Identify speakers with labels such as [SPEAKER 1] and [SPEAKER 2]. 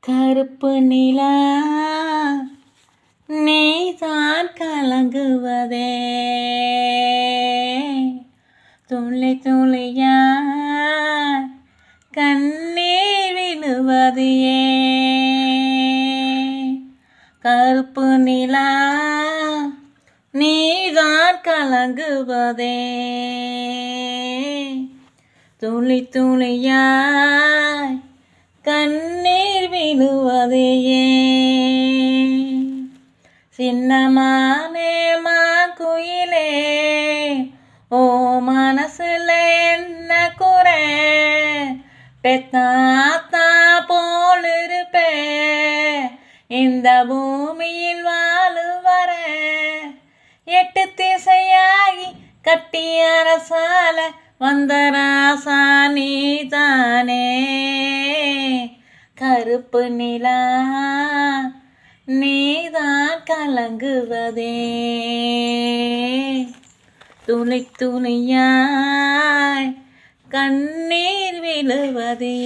[SPEAKER 1] கருப்பு நிலா நீதான் கலங்குவதே துளி துளியா கண்ணீர் விழுவது கருப்பு நிலா நீதான் கலங்குவதே துளி துளியாய் கண்ணீர் விழுவதே சின்னமானே மாக்குயிலே ஓ மனசுல என்ன குறை பெத்தாத்தா போல் இருப்பே இந்த பூமியில் வாழுவர 8 திசையாகி கட்டி அரசால வந்த ராசா நீதானே கருப்பு நிலா நீதான் கலங்குவதே துளி துளியாய் கண்ணீர் விழுவதே